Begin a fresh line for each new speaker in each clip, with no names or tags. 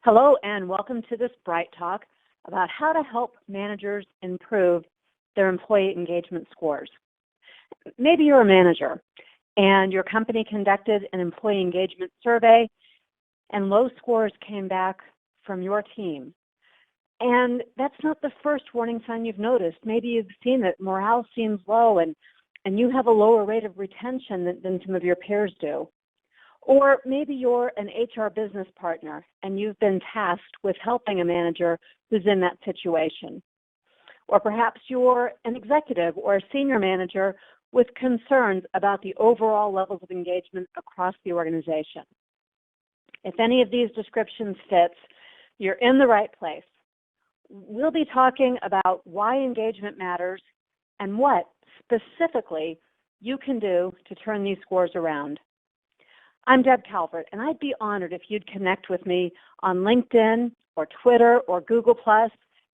Hello and welcome to this Bright Talk about how to help managers improve their employee engagement scores. Maybe you're a manager and your company conducted an employee engagement survey and low scores came back from your team. And that's not the first warning sign you've noticed. Maybe you've seen that morale seems low and you have a lower rate of retention than some of your peers do. Or maybe you're an HR business partner and you've been tasked with helping a manager who's in that situation. Or perhaps you're an executive or a senior manager with concerns about the overall levels of engagement across the organization. If any of these descriptions fits, you're in the right place. We'll be talking about why engagement matters and what specifically you can do to turn these scores around. I'm Deb Calvert, and I'd be honored if you'd connect with me on LinkedIn or Twitter or Google+.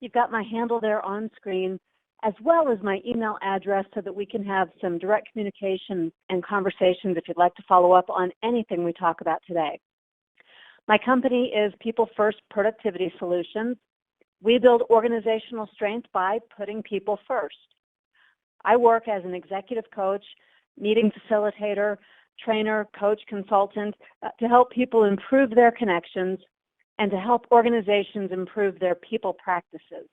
You've got my handle there on screen, as well as my email address so that we can have some direct communication and conversations if you'd like to follow up on anything we talk about today. My company is People First Productivity Solutions. We build organizational strength by putting people first. I work as an executive coach, meeting facilitator, trainer, coach, consultant to help people improve their connections and to help organizations improve their people practices.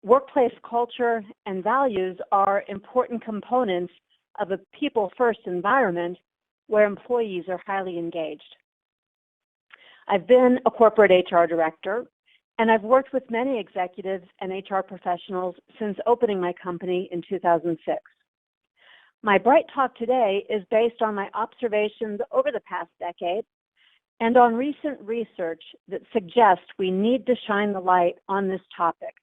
Workplace culture and values are important components of a people-first environment where employees are highly engaged. I've been a corporate HR director, and I've worked with many executives and HR professionals since opening my company in 2006. My Bright Talk today is based on my observations over the past decade and on recent research that suggests we need to shine the light on this topic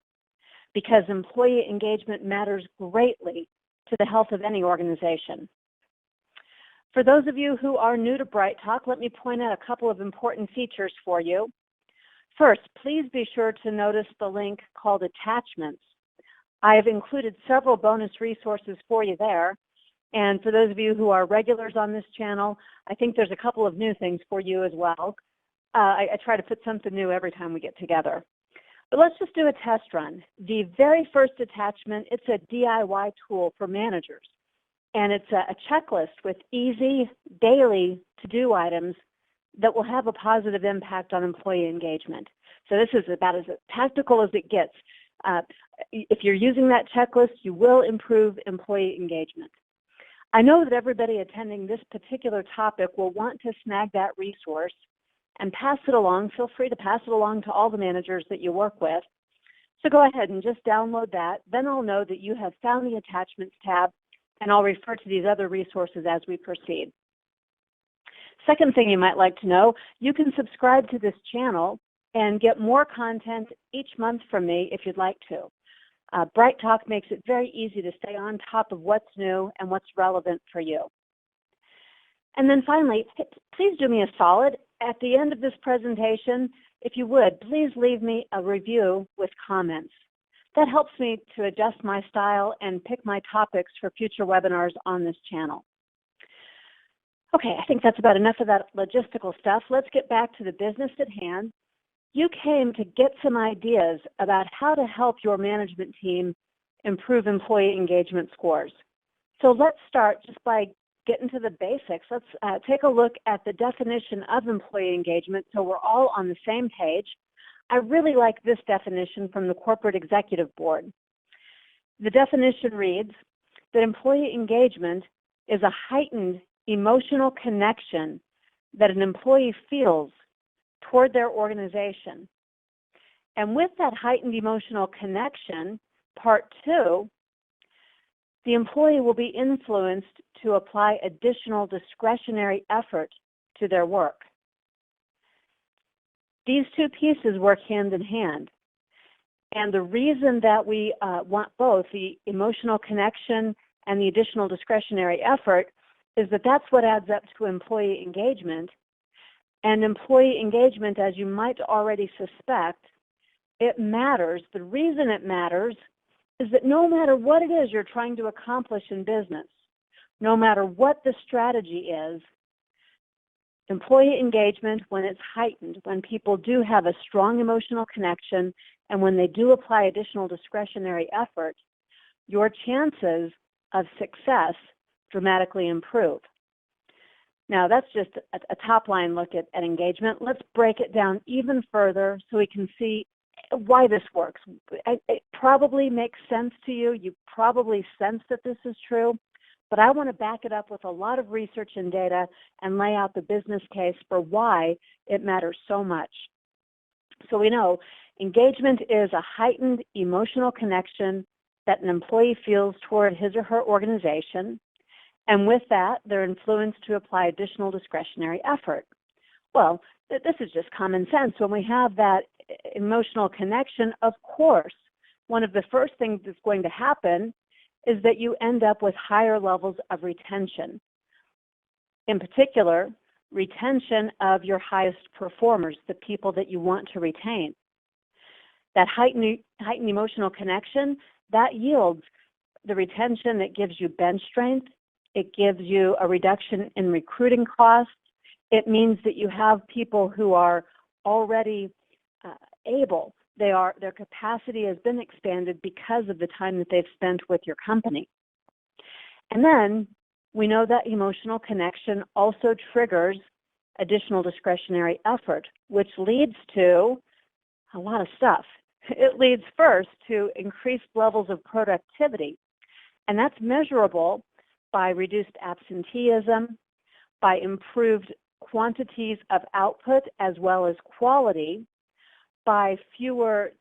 because employee engagement matters greatly to the health of any organization. For those of you who are new to Bright Talk, let me point out a couple of important features for you. First, please be sure to notice the link called Attachments. I have included several bonus resources for you there. And for those of you who are regulars on this channel, I think there's a couple of new things for you as well. I try to put something new every time we get together. But let's just do a test run. The very first attachment, it's a DIY tool for managers. And it's a checklist with easy, daily to-do items that will have a positive impact on employee engagement. So this is about as tactical as it gets. If you're using that checklist, you will improve employee engagement. I know that everybody attending this particular topic will want to snag that resource and pass it along. Feel free to pass it along to all the managers that you work with. So go ahead and just download that. Then I'll know that you have found the Attachments tab, and I'll refer to these other resources as we proceed. Second thing you might like to know, you can subscribe to this channel and get more content each month from me if you'd like to. Bright Talk makes it very easy to stay on top of what's new and what's relevant for you. And then finally, please do me a solid. At the end of this presentation, if you would, please leave me a review with comments. That helps me to adjust my style and pick my topics for future webinars on this channel. Okay, I think that's about enough of that logistical stuff. Let's get back to the business at hand. You came to get some ideas about how to help your management team improve employee engagement scores. So let's start just by getting to the basics. Let's take a look at the definition of employee engagement so we're all on the same page. I really like this definition from the Corporate Executive Board. The definition reads that employee engagement is a heightened emotional connection that an employee feels toward their organization. And with that heightened emotional connection, part 2, the employee will be influenced to apply additional discretionary effort to their work. These two pieces work hand in hand. And the reason that we want both, the emotional connection and the additional discretionary effort, is that that's what adds up to employee engagement. And employee engagement, as you might already suspect, it matters. The reason it matters is that no matter what it is you're trying to accomplish in business, no matter what the strategy is, Employee engagement, when it's heightened, when people do have a strong emotional connection, and when they do apply additional discretionary effort, your chances of success dramatically improve. Now, that's just a top-line look at engagement. Let's break it down even further so we can see why this works. It probably makes sense to you. You probably sense that this is true, but I want to back it up with a lot of research and data and lay out the business case for why it matters so much. So we know engagement is a heightened emotional connection that an employee feels toward his or her organization, and with that, they're influenced to apply additional discretionary effort. Well, this is just common sense. When we have that emotional connection, of course, one of the first things that's going to happen is that you end up with higher levels of retention. In particular, retention of your highest performers, the people that you want to retain. That heightened emotional connection, that yields the retention that gives you bench strength. It gives you a reduction in recruiting costs. It means that you have people who are already able. Their capacity has been expanded because of the time that they've spent with your company. And then we know that emotional connection also triggers additional discretionary effort, which leads to a lot of stuff. It leads first to increased levels of productivity, and that's measurable by reduced absenteeism, by improved quantities of output as well as quality, by fewer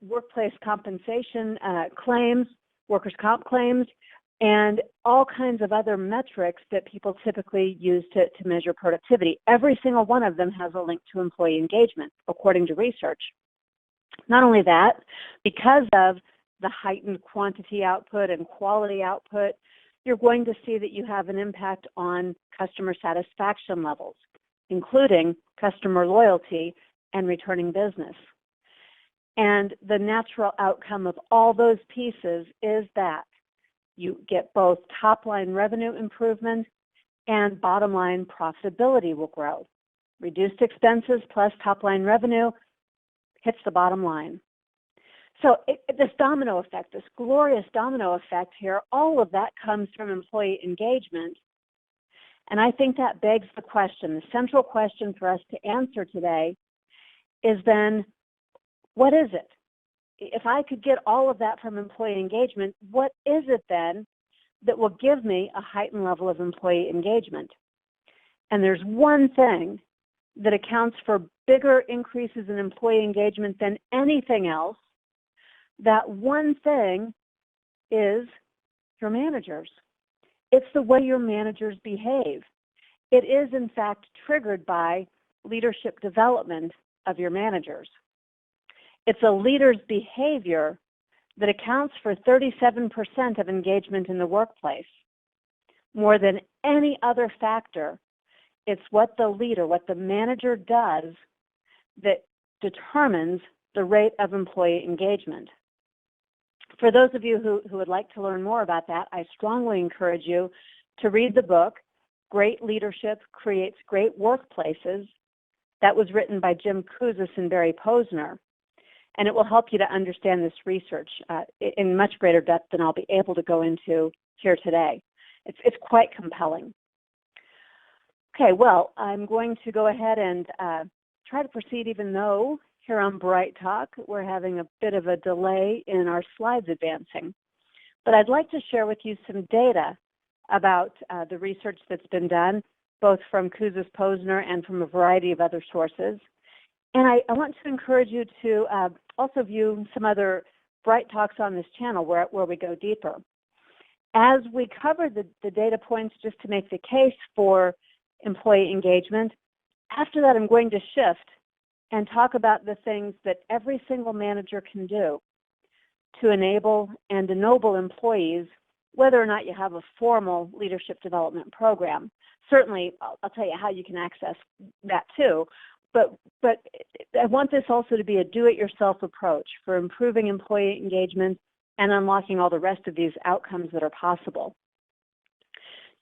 workplace compensation claims, workers' comp claims, and all kinds of other metrics that people typically use to measure productivity. Every single one of them has a link to employee engagement, according to research. Not only that, because of the heightened quantity output and quality output, you're going to see that you have an impact on customer satisfaction levels, including customer loyalty and returning business. And the natural outcome of all those pieces is that you get both top-line revenue improvement and bottom-line profitability will grow. Reduced expenses plus top-line revenue hits the bottom line. So this domino effect, this glorious domino effect here, all of that comes from employee engagement. And I think that begs the question, the central question for us to answer today is then, what is it? If I could get all of that from employee engagement, what is it then that will give me a heightened level of employee engagement? And there's one thing that accounts for bigger increases in employee engagement than anything else. That one thing is your managers. It's the way your managers behave. It is, in fact, triggered by leadership development of your managers. It's a leader's behavior that accounts for 37% of engagement in the workplace. More than any other factor, it's what the leader, what the manager does that determines the rate of employee engagement. For those of you who would like to learn more about that, I strongly encourage you to read the book, Great Leadership Creates Great Workplaces. That was written by Jim Kouzes and Barry Posner, and it will help you to understand this research in much greater depth than I'll be able to go into here today. It's quite compelling. Okay, well, I'm going to go ahead and try to proceed, even though here on Bright Talk we're having a bit of a delay in our slides advancing. But I'd like to share with you some data about the research that's been done, both from Kouzes, Posner, and from a variety of other sources. And I want to encourage you to also view some other Bright Talks on this channel where we go deeper. As we cover the data points just to make the case for employee engagement, after that I'm going to shift and talk about the things that every single manager can do to enable and ennoble employees, whether or not you have a formal leadership development program. Certainly, I'll tell you how you can access that too, but I want this also to be a do-it-yourself approach for improving employee engagement and unlocking all the rest of these outcomes that are possible.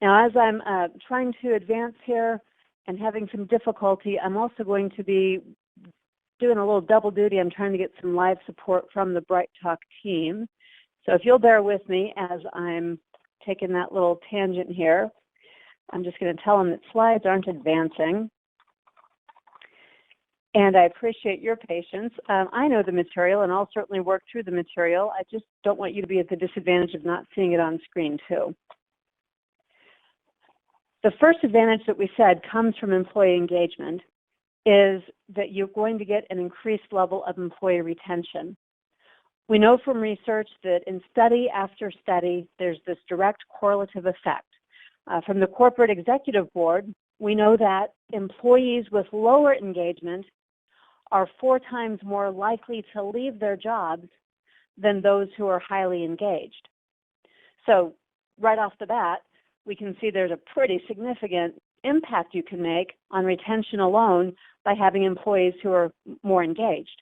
Now, as I'm trying to advance here, and having some difficulty, I'm also going to be doing a little double duty. I'm trying to get some live support from the Bright Talk team. So if you'll bear with me as I'm taking that little tangent here, I'm just going to tell them that slides aren't advancing. And I appreciate your patience. I know the material, and I'll certainly work through the material. I just don't want you to be at the disadvantage of not seeing it on screen, too. The first advantage that we said comes from employee engagement is that you're going to get an increased level of employee retention. We know from research that in study after study, there's this direct correlative effect. From the corporate executive board, we know that employees with lower engagement are 4 times more likely to leave their jobs than those who are highly engaged. So right off the bat, we can see there's a pretty significant impact you can make on retention alone by having employees who are more engaged.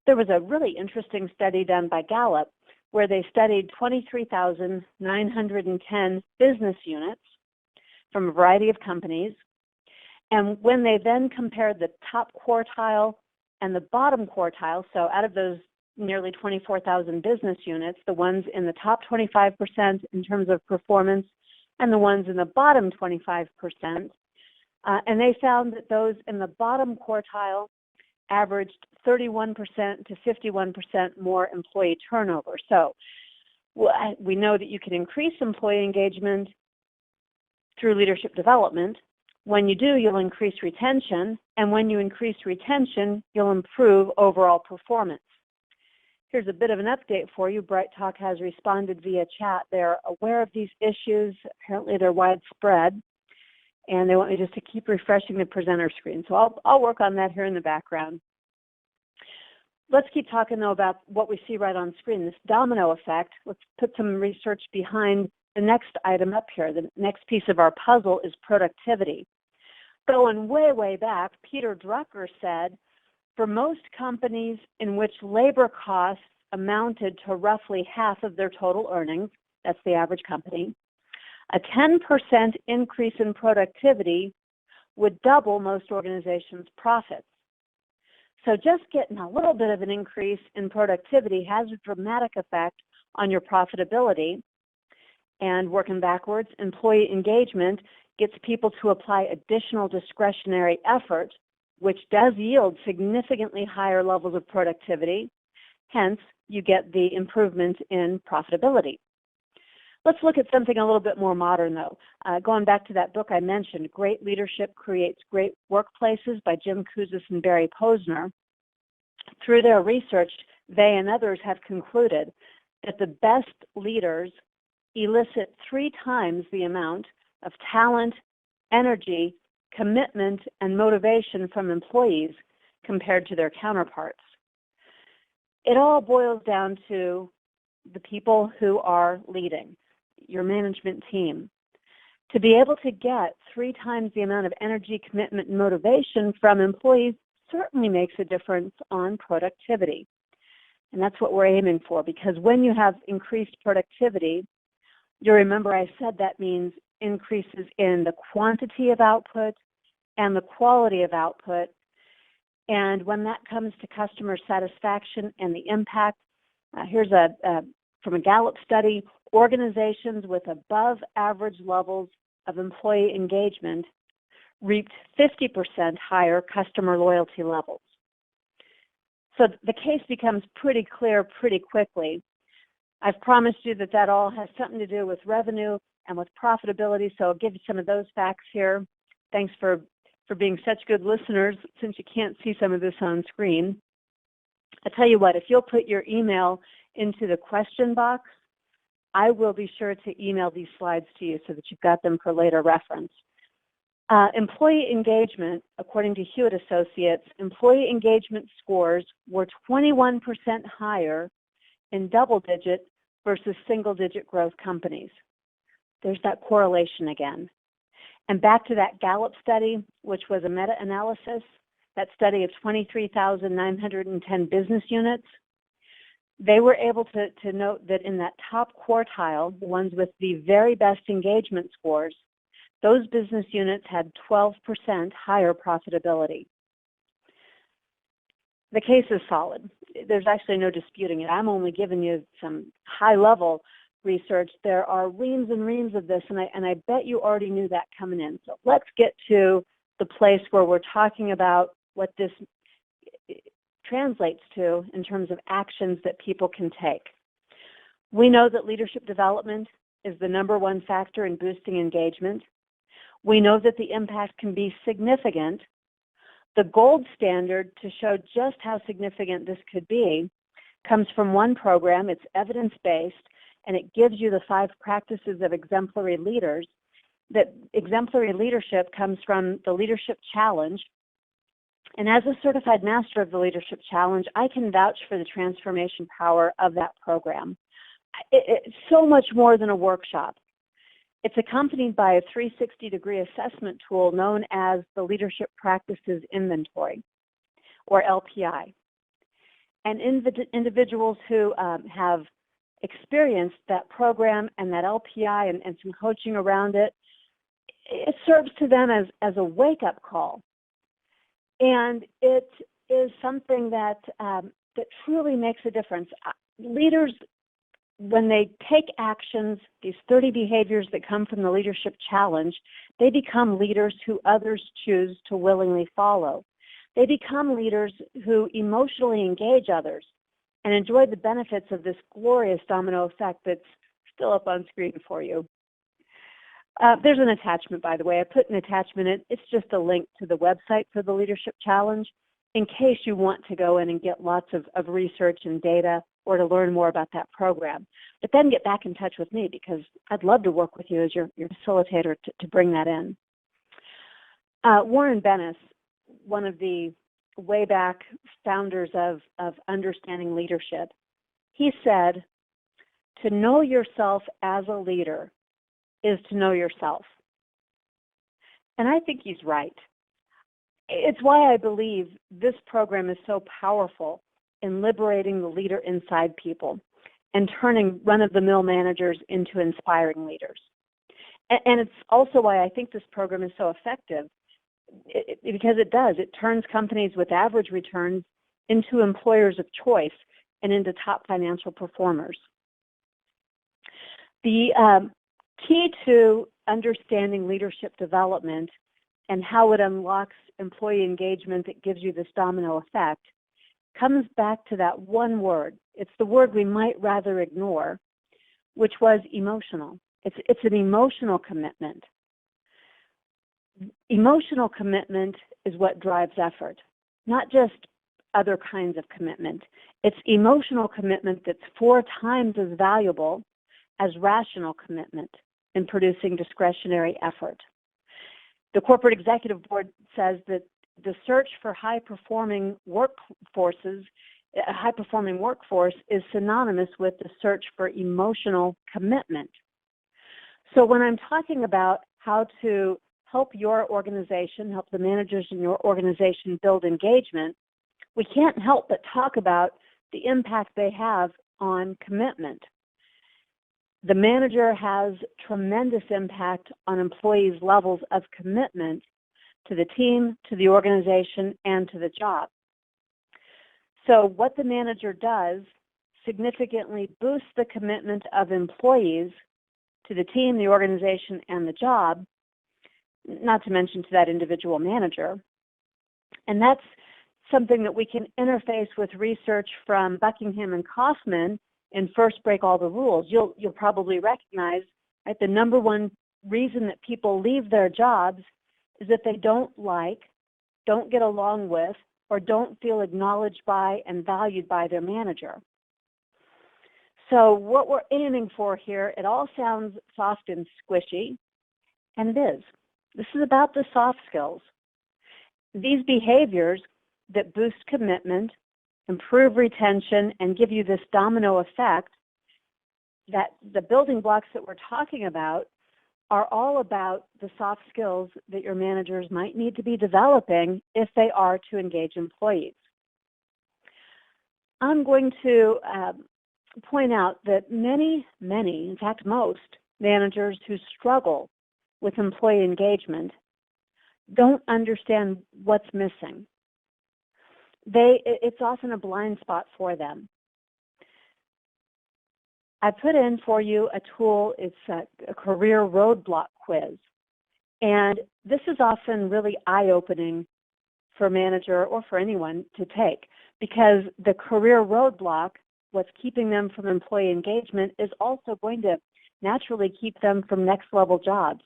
There was a really interesting study done by Gallup where they studied 23,910 business units from a variety of companies. And when they then compared the top quartile and the bottom quartile, so out of those nearly 24,000 business units, the ones in the top 25% in terms of performance and the ones in the bottom 25%, and they found that those in the bottom quartile averaged 31% to 51% more employee turnover. So we know that you can increase employee engagement through leadership development. When you do, you'll increase retention, and when you increase retention, you'll improve overall performance. Here's a bit of an update for you. Bright Talk has responded via chat. They're aware of these issues. Apparently they're widespread, and they want me just to keep refreshing the presenter screen. So I'll work on that here in the background. Let's keep talking, though, about what we see right on screen, this domino effect. Let's put some research behind the next item up here. The next piece of our puzzle is productivity. Going way, way back, Peter Drucker said, for most companies in which labor costs amounted to roughly half of their total earnings, that's the average company, a 10% increase in productivity would double most organizations' profits. So just getting a little bit of an increase in productivity has a dramatic effect on your profitability. And working backwards, employee engagement gets people to apply additional discretionary effort, which does yield significantly higher levels of productivity. Hence, you get the improvement in profitability. Let's look at something a little bit more modern, though. Going back to that book I mentioned, Great Leadership Creates Great Workplaces by Jim Kouzes and Barry Posner. Through their research, they and others have concluded that the best leaders elicit 3 times the amount of talent, energy, commitment, and motivation from employees compared to their counterparts. It all boils down to the people who are leading, your management team. To be able to get 3 times the amount of energy, commitment, and motivation from employees certainly makes a difference on productivity. And that's what we're aiming for, because when you have increased productivity, you'll remember I said that means increases in the quantity of output and the quality of output. And when that comes to customer satisfaction and the impact, here's from a Gallup study, organizations with above average levels of employee engagement reaped 50% higher customer loyalty levels. So the case becomes pretty clear pretty quickly. I've promised you that that all has something to do with revenue and with profitability, so I'll give you some of those facts here. Thanks for being such good listeners, since you can't see some of this on screen. I'll tell you what, if you'll put your email into the question box, I will be sure to email these slides to you so that you've got them for later reference. Employee engagement, according to Hewitt Associates, employee engagement scores were 21% higher in double-digit versus single-digit growth companies. There's that correlation again. And back to that Gallup study, which was a meta-analysis, that study of 23,910 business units, they were able to note that in that top quartile, the ones with the very best engagement scores, those business units had 12% higher profitability. The case is solid. There's actually no disputing it. I'm only giving you some high-level research. There are reams and reams of this, and I bet you already knew that coming in. So let's get to the place where we're talking about what this translates to in terms of actions that people can take. We know that leadership development is the #1 factor in boosting engagement. We know that the impact can be significant. The gold standard to show just how significant this could be comes from one program. It's evidence-based, and it gives you the 5 practices of exemplary leaders. That exemplary leadership comes from the Leadership Challenge. And as a certified master of the Leadership Challenge, I can vouch for the transformation power of that program. It's so much more than a workshop. It's accompanied by a 360-degree assessment tool known as the Leadership Practices Inventory, or LPI. And individuals who have experienced that program and that LPI and some coaching around it, it serves to them as a wake-up call. And it is something that truly makes a difference. Leaders, when they take actions, these 30 behaviors that come from the Leadership Challenge, they become leaders who others choose to willingly follow. They become leaders who emotionally engage others and enjoy the benefits of this glorious domino effect that's still up on screen for you. There's an attachment, by the way. I put an attachment in. It's just a link to the website for the Leadership Challenge in case you want to go in and get lots of research and data or to learn more about that program. But then get back in touch with me because I'd love to work with you as your facilitator to bring that in. Warren Bennis, one of the way back founders of Understanding Leadership, he said, to know yourself as a leader is to know yourself. And I think he's right. It's why I believe this program is so powerful in liberating the leader inside people and turning run-of-the-mill managers into inspiring leaders. And it's also why I think this program is so effective, because it does. It turns companies with average returns into employers of choice and into top financial performers. The key to understanding leadership development and how it unlocks employee engagement that gives you this domino effect comes back to that one word. It's the word we might rather ignore, which was emotional. It's an emotional commitment. Emotional commitment is what drives effort, not just other kinds of commitment. It's emotional commitment that's 4 times as valuable as rational commitment in producing discretionary effort. The Corporate Executive Board says that the search for high-performing workforce is synonymous with the search for emotional commitment. So when I'm talking about how to help your organization, help the managers in your organization build engagement, we can't help but talk about the impact they have on commitment. The manager has tremendous impact on employees' levels of commitment to the team, to the organization, and to the job. So what the manager does significantly boosts the commitment of employees to the team, the organization, and the job, not to mention to that individual manager. And that's something that we can interface with research from Buckingham and Kaufman in First Break All the Rules. You'll probably recognize, right, the #1 reason that people leave their jobs is that they don't like, don't get along with, or don't feel acknowledged by and valued by their manager. So what we're aiming for here, it all sounds soft and squishy, and it is. This is about the soft skills. These behaviors that boost commitment, improve retention, and give you this domino effect, that the building blocks that we're talking about are all about the soft skills that your managers might need to be developing if they are to engage employees. I'm going to point out that many, in fact most, managers who struggle with employee engagement don't understand what's missing. It's often a blind spot for them. I put in for you a tool. It's a career roadblock quiz. And this is often really eye-opening for a manager or for anyone to take, because the career roadblock, what's keeping them from employee engagement, is also going to naturally keep them from next-level jobs.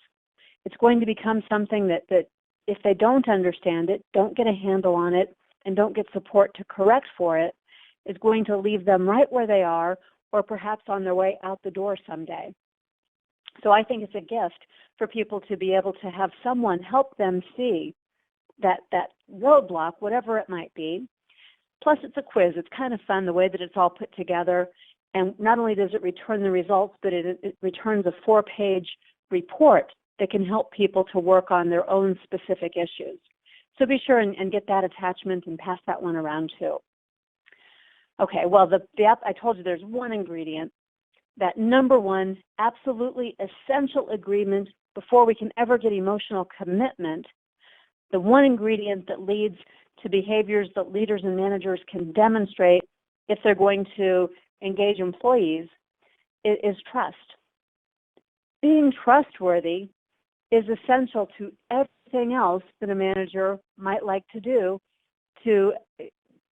It's going to become something that if they don't understand it, don't get a handle on it, and don't get support to correct for it, is going to leave them right where they are, or perhaps on their way out the door someday. So I think it's a gift for people to be able to have someone help them see that roadblock, whatever it might be. Plus, it's a quiz. It's kind of fun the way that it's all put together. And not only does it return the results, but it returns a 4-page report that can help people to work on their own specific issues. So be sure and get that attachment and pass that one around too. Okay, well, I told you there's one ingredient, that number one, absolutely essential agreement before we can ever get emotional commitment. The one ingredient that leads to behaviors that leaders and managers can demonstrate if they're going to engage employees is trust. Being trustworthy is essential to everything else that a manager might like to do to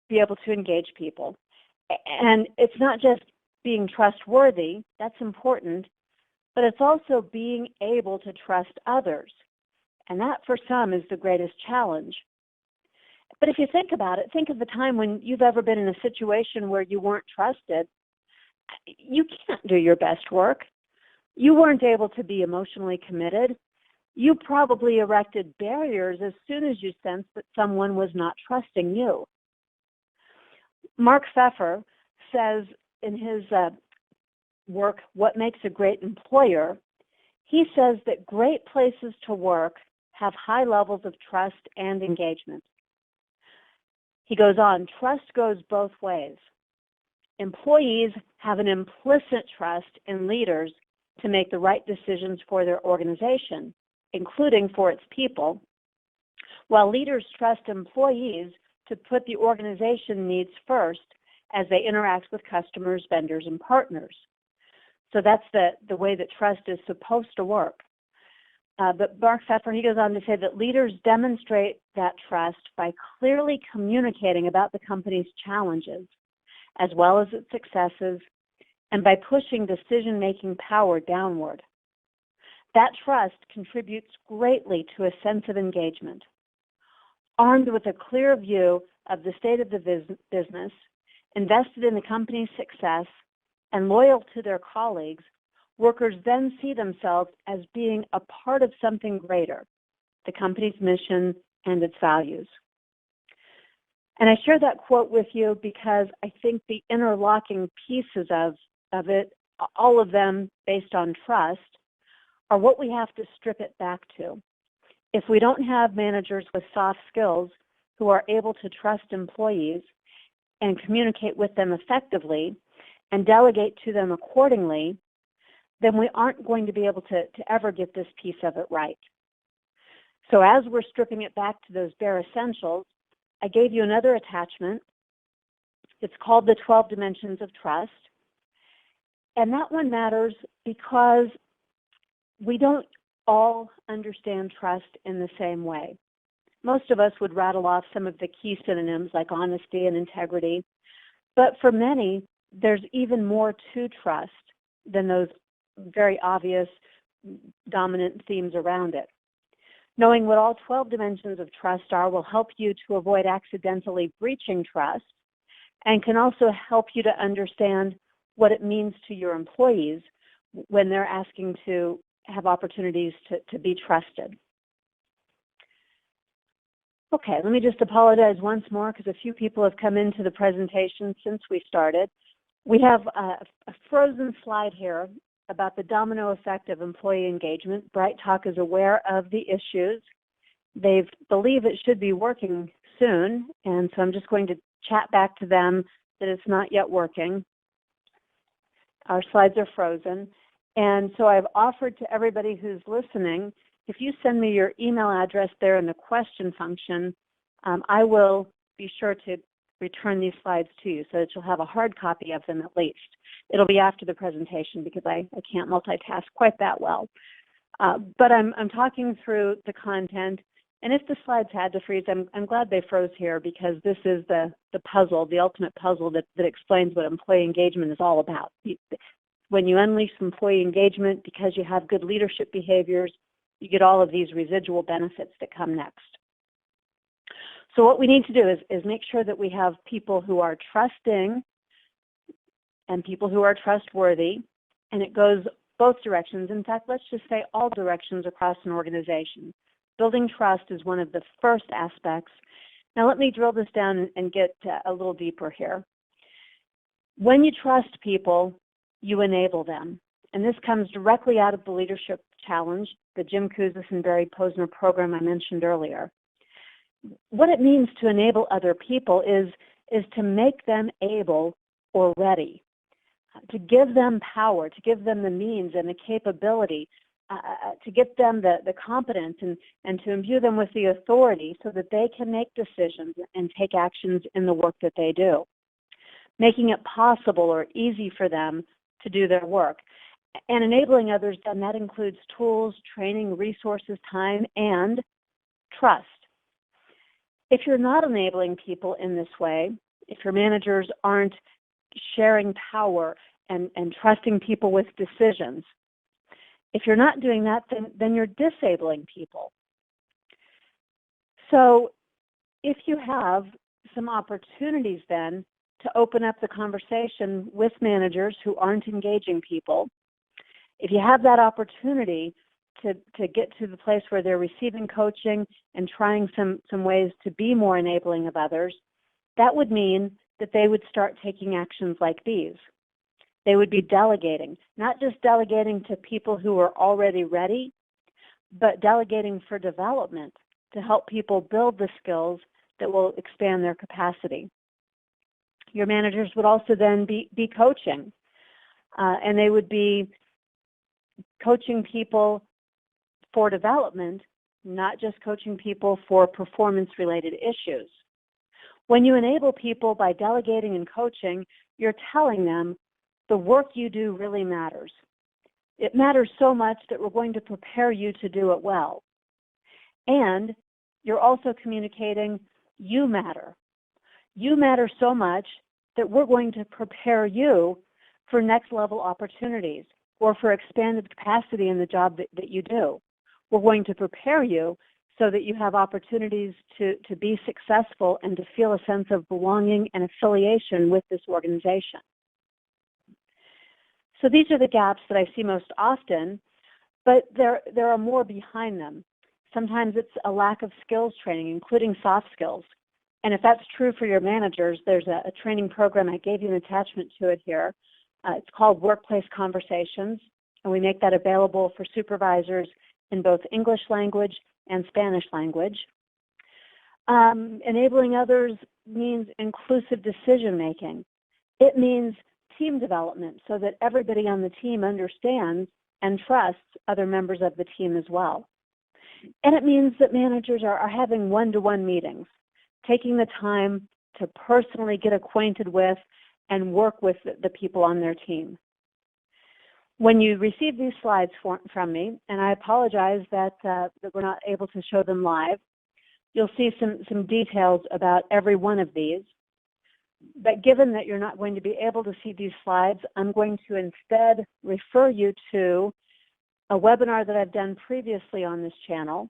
be able to engage people. And it's not just being trustworthy, that's important, but it's also being able to trust others. And that, for some, is the greatest challenge. But if you think about it, think of the time when you've ever been in a situation where you weren't trusted. You can't do your best work. You weren't able to be emotionally committed. You probably erected barriers as soon as you sensed that someone was not trusting you. Mark Pfeffer says in his work, What Makes a Great Employer, he says that great places to work have high levels of trust and engagement. He goes on, trust goes both ways. Employees have an implicit trust in leaders to make the right decisions for their organization, including for its people, while leaders trust employees to put the organization needs first as they interact with customers, vendors, and partners. So that's the way that trust is supposed to work. But Mark Pfeffer, he goes on to say that leaders demonstrate that trust by clearly communicating about the company's challenges, as well as its successes, and by pushing decision-making power downward. That trust contributes greatly to a sense of engagement. Armed with a clear view of the state of the business, invested in the company's success, and loyal to their colleagues, workers then see themselves as being a part of something greater, the company's mission and its values. And I share that quote with you because I think the interlocking pieces of it, all of them based on trust, are what we have to strip it back to. If we don't have managers with soft skills who are able to trust employees and communicate with them effectively and delegate to them accordingly, then we aren't going to be able to ever get this piece of it right. So as we're stripping it back to those bare essentials, I gave you another attachment. It's called the 12 Dimensions of Trust. And that one matters because we don't all understand trust in the same way. Most of us would rattle off some of the key synonyms like honesty and integrity, but for many, there's even more to trust than those very obvious dominant themes around it. Knowing what all 12 dimensions of trust are will help you to avoid accidentally breaching trust and can also help you to understand what it means to your employees when they're asking to have opportunities to be trusted. Okay, let me just apologize once more because a few people have come into the presentation since we started. We have a frozen slide here about the domino effect of employee engagement. Bright Talk is aware of the issues. They believe it should be working soon, and so I'm just going to chat back to them that it's not yet working. Our slides are frozen. And so I've offered to everybody who's listening if you send me your email address there in the question function, I will be sure to return these slides to you so that you'll have a hard copy of them at least. It'll be after the presentation because I can't multitask quite that well. But I'm talking through the content, and if the slides had to freeze, I'm glad they froze here because this is the puzzle, the ultimate puzzle that explains what employee engagement is all about. When you unleash employee engagement because you have good leadership behaviors, you get all of these residual benefits that come next. So what we need to do is make sure that we have people who are trusting and people who are trustworthy, and it goes both directions. In fact, let's just say all directions across an organization. Building trust is one of the first aspects. Now let me drill this down and get a little deeper here. When you trust people, you enable them. And this comes directly out of the Leadership Challenge, the Jim Kouzes and Barry Posner program I mentioned earlier. What it means to enable other people is to make them able or ready, to give them power, to give them the means and the capability, to get them the competence and to imbue them with the authority so that they can make decisions and take actions in the work that they do, making it possible or easy for them to do their work. And enabling others, then that includes tools, training, resources, time, and trust. If you're not enabling people in this way, if your managers aren't sharing power and trusting people with decisions, if you're not doing that, then you're disabling people. So if you have some opportunities then to open up the conversation with managers who aren't engaging people, if you have that opportunity to get to the place where they're receiving coaching and trying some ways to be more enabling of others, that would mean that they would start taking actions like these. They would be delegating, not just delegating to people who are already ready, but delegating for development to help people build the skills that will expand their capacity. Your managers would also then be coaching, and they would be coaching people for development, not just coaching people for performance-related issues. When you enable people by delegating and coaching, you're telling them the work you do really matters. It matters so much that we're going to prepare you to do it well. And you're also communicating you matter. You matter so much that we're going to prepare you for next level opportunities or for expanded capacity in the job that you do. We're going to prepare you so that you have opportunities to be successful and to feel a sense of belonging and affiliation with this organization. So these are the gaps that I see most often, but there are more behind them. Sometimes it's a lack of skills training, including soft skills. And if that's true for your managers, there's a training program. I gave you an attachment to it here. It's called Workplace Conversations, and we make that available for supervisors in both English language and Spanish language. Enabling others means inclusive decision-making. It means team development so that everybody on the team understands and trusts other members of the team as well. And it means that managers are having one-to-one meetings, taking the time to personally get acquainted with and work with the people on their team. When you receive these slides from me, and I apologize that we're not able to show them live, you'll see some details about every one of these. But given that you're not going to be able to see these slides, I'm going to instead refer you to a webinar that I've done previously on this channel.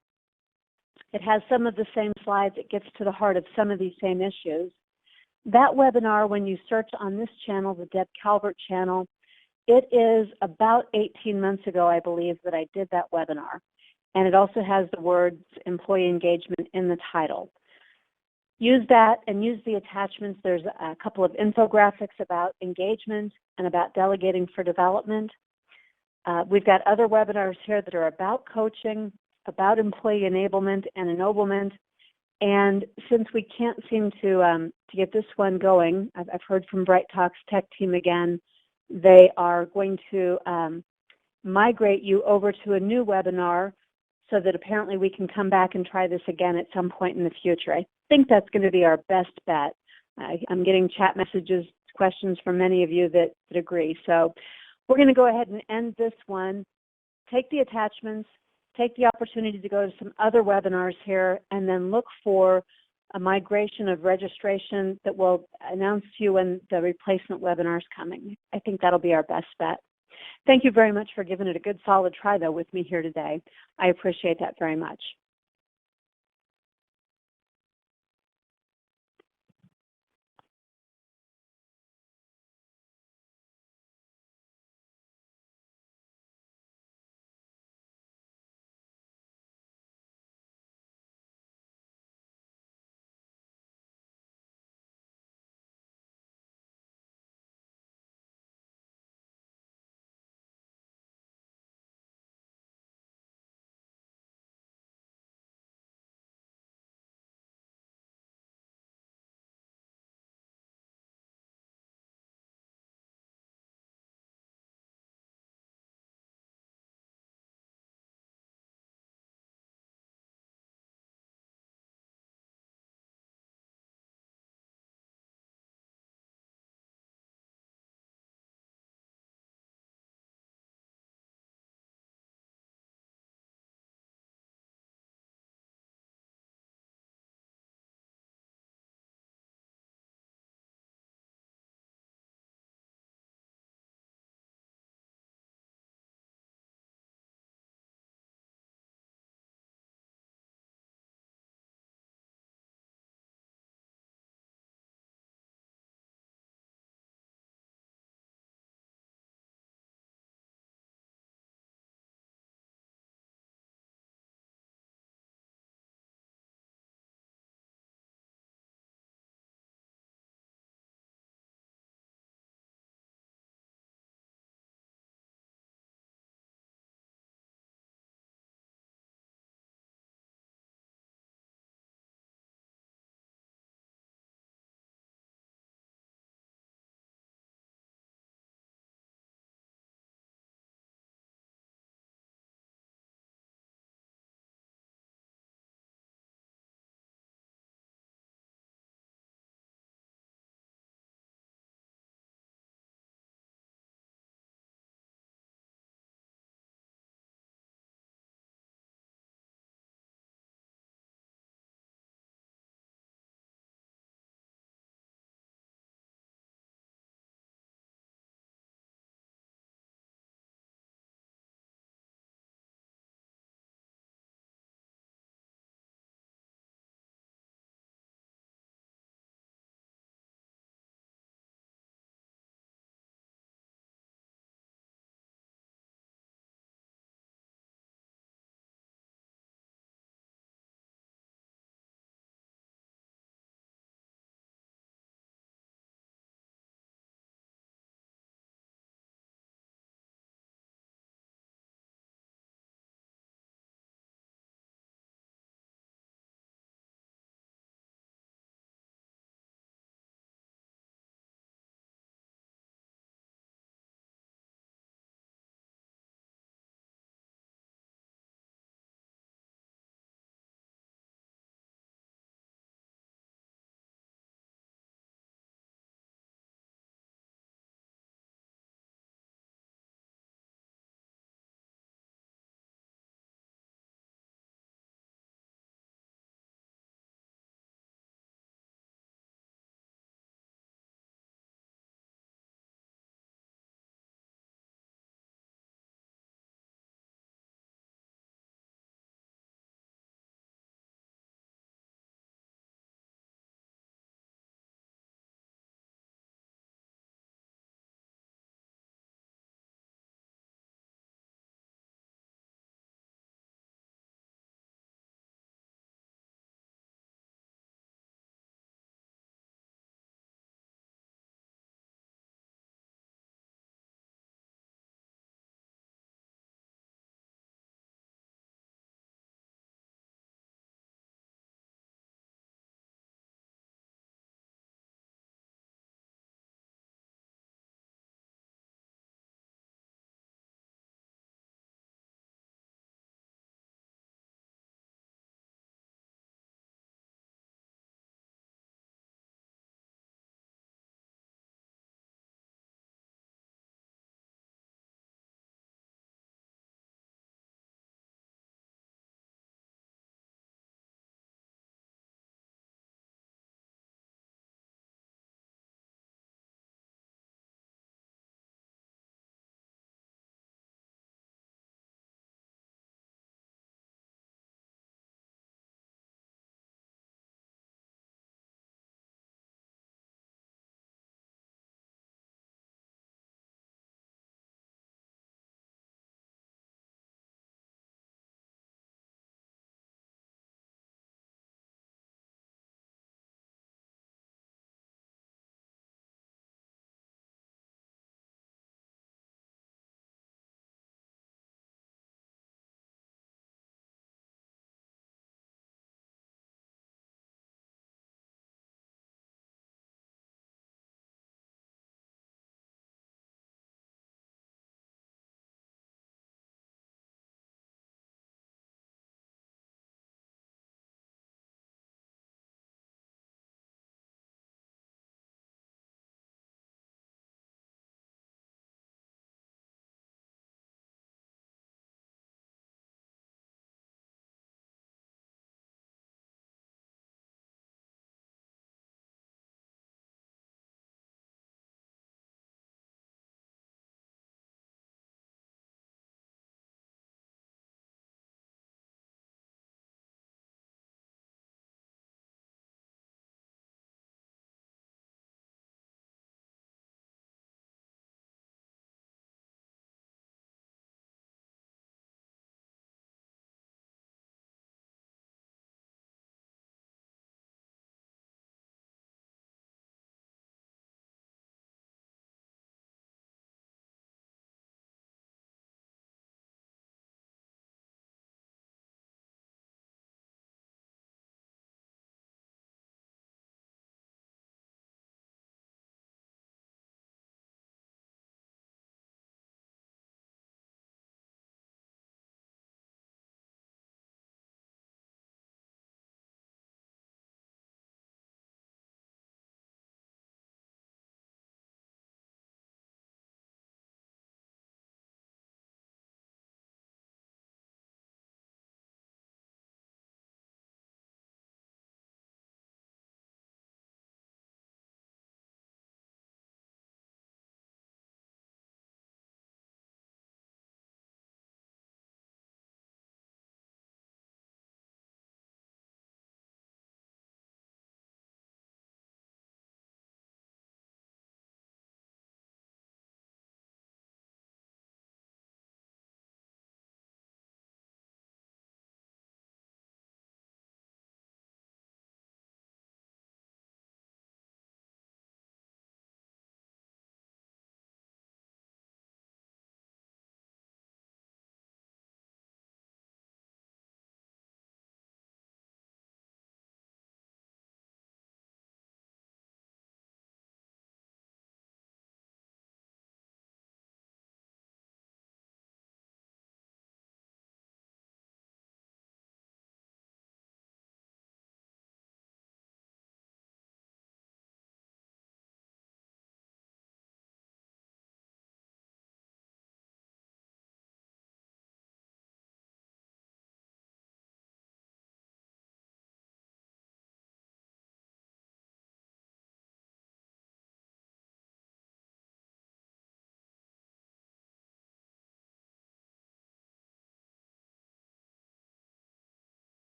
It has some of the same slides. It gets to the heart of some of these same issues. That webinar, when you search on this channel, the Deb Calvert channel, it is about 18 months ago, I believe, that I did that webinar. And it also has the words employee engagement in the title. Use that and use the attachments. There's a couple of infographics about engagement and about delegating for development. We've got other webinars here that are about coaching, about employee enablement and ennoblement. And since we can't seem to get this one going, I've heard from Bright Talk's tech team again. They are going to migrate you over to a new webinar so that apparently we can come back and try this again at some point in the future. I think that's going to be our best bet. I'm getting chat messages, questions from many of you that agree. So we're going to go ahead and end this one. Take the attachments, take the opportunity to go to some other webinars here, and then look for a migration of registration that will announce to you when the replacement webinar is coming. I think that'll be our best bet. Thank you very much for giving it a good solid try, though, with me here today. I appreciate that very much.